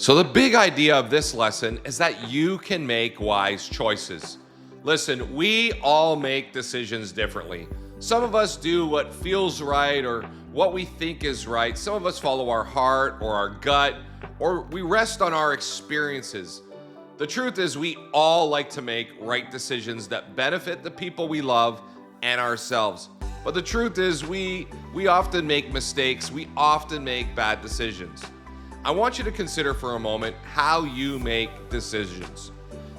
So, the big idea of this lesson is that you can make wise choices. Listen, we all make decisions differently. Some of us do what feels right or what we think is right. Some of us follow our heart or our gut, or we rest on our experiences. The truth is, we all like to make right decisions that benefit the people we love and ourselves. But the truth is, we often make mistakes. We often make bad decisions. I want you to consider for a moment how you make decisions.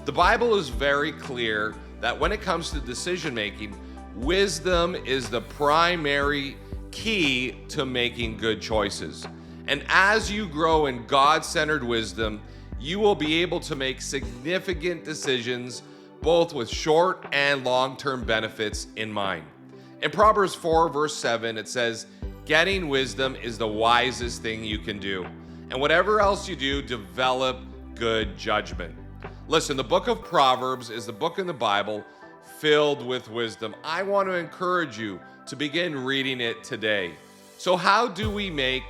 The Bible is very clear that when it comes to decision making, wisdom is the primary key to making good choices. And as you grow in God-centered wisdom, you will be able to make significant decisions, both with short and long-term benefits in mind. In Proverbs 4, verse 7, it says, "Getting wisdom is the wisest thing you can do. And whatever else you do, develop good judgment." Listen, the book of Proverbs is the book in the Bible filled with wisdom. I want to encourage you to begin reading it today. So how do we make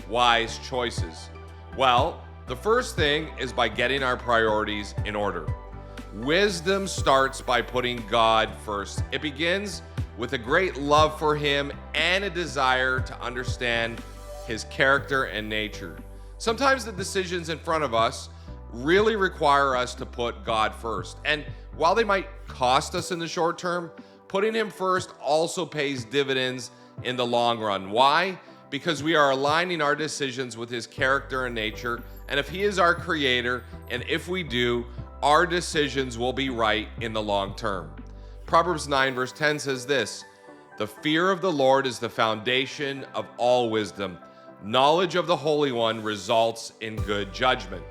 wise choices? Well, the first thing is by getting our priorities in order. Wisdom starts by putting God first. It begins with a great love for Him and a desire to understand His character and nature. Sometimes the decisions in front of us really require us to put God first. And while they might cost us in the short term, putting Him first also pays dividends in the long run. Why? Because we are aligning our decisions with His character and nature. And if He is our creator, and if we do, our decisions will be right in the long term. Proverbs 9 verse 10 says this, "The fear of the Lord is the foundation of all wisdom. Knowledge of the Holy One results in good judgment."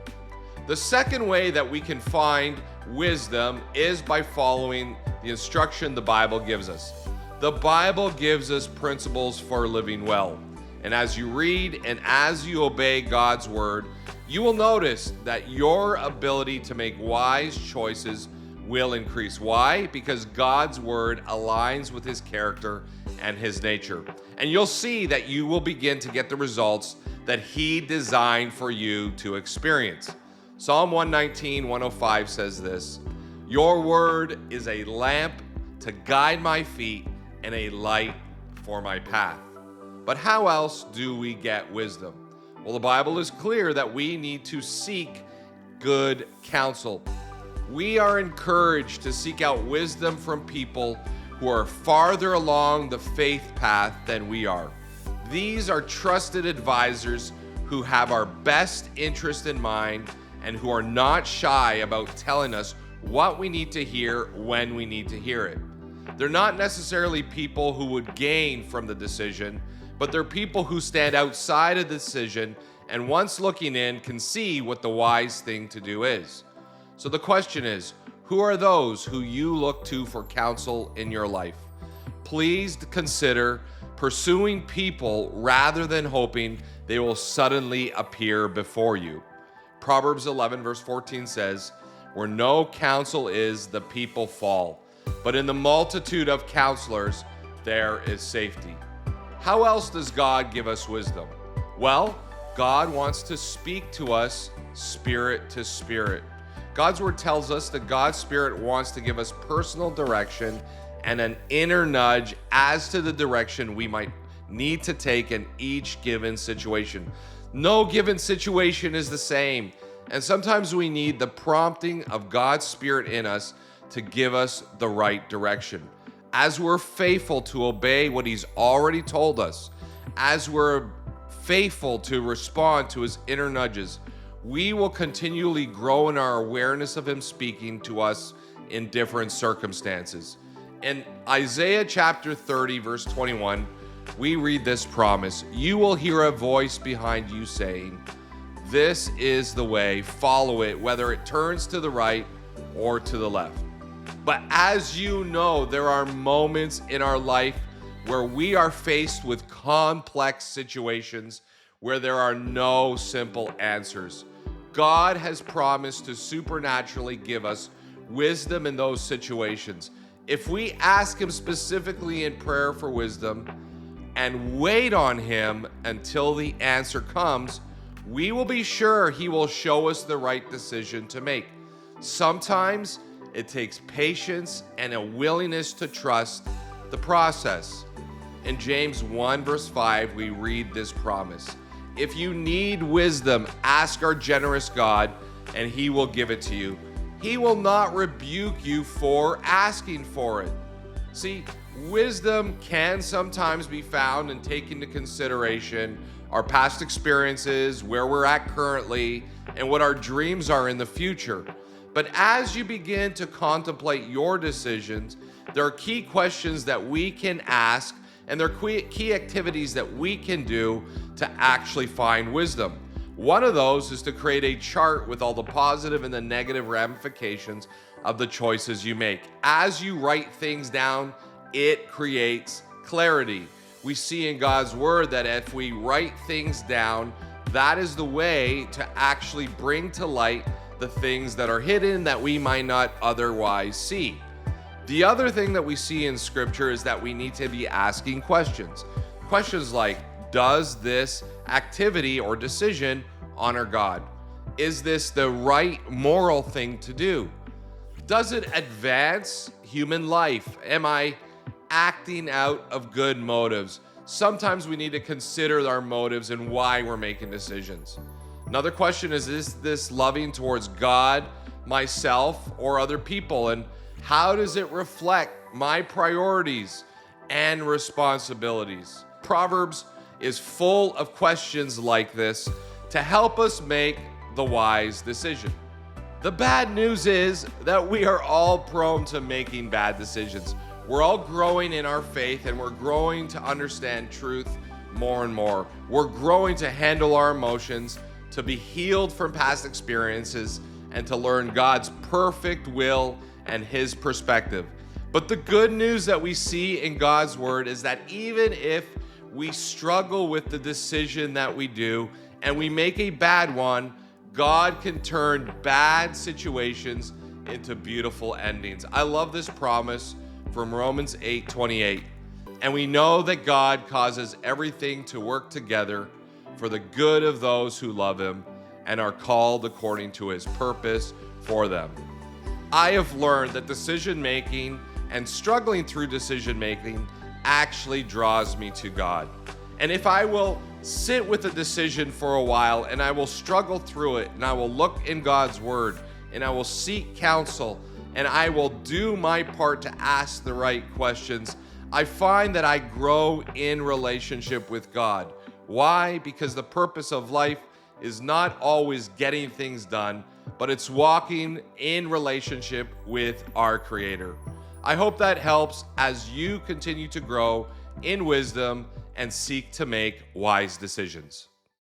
The second way that we can find wisdom is by following the instruction the Bible gives us. The Bible gives us principles for living well. And as you read and as you obey God's word, you will notice that your ability to make wise choices will increase. Why? Because God's word aligns with His character and His nature. And you'll see that you will begin to get the results that He designed for you to experience. Psalm 119, 105 says this, "Your word is a lamp to guide my feet and a light for my path." But how else do we get wisdom? Well, the Bible is clear that we need to seek good counsel. We are encouraged to seek out wisdom from people who are farther along the faith path than we are. These are trusted advisors who have our best interest in mind and who are not shy about telling us what we need to hear when we need to hear it. They're not necessarily people who would gain from the decision, but they're people who stand outside of the decision and once looking in can see what the wise thing to do is. So the question is, who are those who you look to for counsel in your life? Please consider pursuing people rather than hoping they will suddenly appear before you. Proverbs 11 verse 14 says, "Where no counsel is, the people fall. But in the multitude of counselors, there is safety." How else does God give us wisdom? Well, God wants to speak to us spirit to spirit. God's word tells us that God's Spirit wants to give us personal direction and an inner nudge as to the direction we might need to take in each given situation. No given situation is the same, and sometimes we need the prompting of God's Spirit in us to give us the right direction. As we're faithful to obey what He's already told us, as we're faithful to respond to His inner nudges, we will continually grow in our awareness of Him speaking to us in different circumstances. In Isaiah chapter 30, verse 21, we read this promise, "You will hear a voice behind you saying, 'This is the way, follow it, whether it turns to the right or to the left.'" But as you know, there are moments in our life where we are faced with complex situations where there are no simple answers. God has promised to supernaturally give us wisdom in those situations. If we ask Him specifically in prayer for wisdom and wait on Him until the answer comes, we will be sure He will show us the right decision to make. Sometimes it takes patience and a willingness to trust the process. In James 1 verse 5, we read this promise: if you need wisdom, ask our generous God, and He will give it to you. He will not rebuke you for asking for it. See, wisdom can sometimes be found in taking into consideration our past experiences, where we're at currently, and what our dreams are in the future. But as you begin to contemplate your decisions, there are key questions that we can ask, and there are key activities that we can do to actually find wisdom. One of those is to create a chart with all the positive and the negative ramifications of the choices you make. As you write things down, it creates clarity. We see in God's word that if we write things down, that is the way to actually bring to light the things that are hidden that we might not otherwise see. The other thing that we see in Scripture is that we need to be asking questions. Questions like, does this activity or decision honor God? Is this the right moral thing to do? Does it advance human life? Am I acting out of good motives? Sometimes we need to consider our motives and why we're making decisions. Another question is this loving towards God, myself, or other people? And how does it reflect my priorities and responsibilities? Proverbs is full of questions like this to help us make the wise decision. The bad news is that we are all prone to making bad decisions. We're all growing in our faith, and we're growing to understand truth more and more. We're growing to handle our emotions, to be healed from past experiences, and to learn God's perfect will and His perspective. But the good news that we see in God's word is that even if we struggle with the decision that we do and we make a bad one, God can turn bad situations into beautiful endings. I love this promise from Romans 8:28. And we know that God causes everything to work together for the good of those who love Him and are called according to His purpose for them. I have learned that decision making and struggling through decision making actually draws me to God. And if I will sit with a decision for a while and I will struggle through it, and I will look in God's word, and I will seek counsel, and I will do my part to ask the right questions, I find that I grow in relationship with God. Why? Because the purpose of life is not always getting things done, but it's walking in relationship with our Creator. I hope that helps as you continue to grow in wisdom and seek to make wise decisions.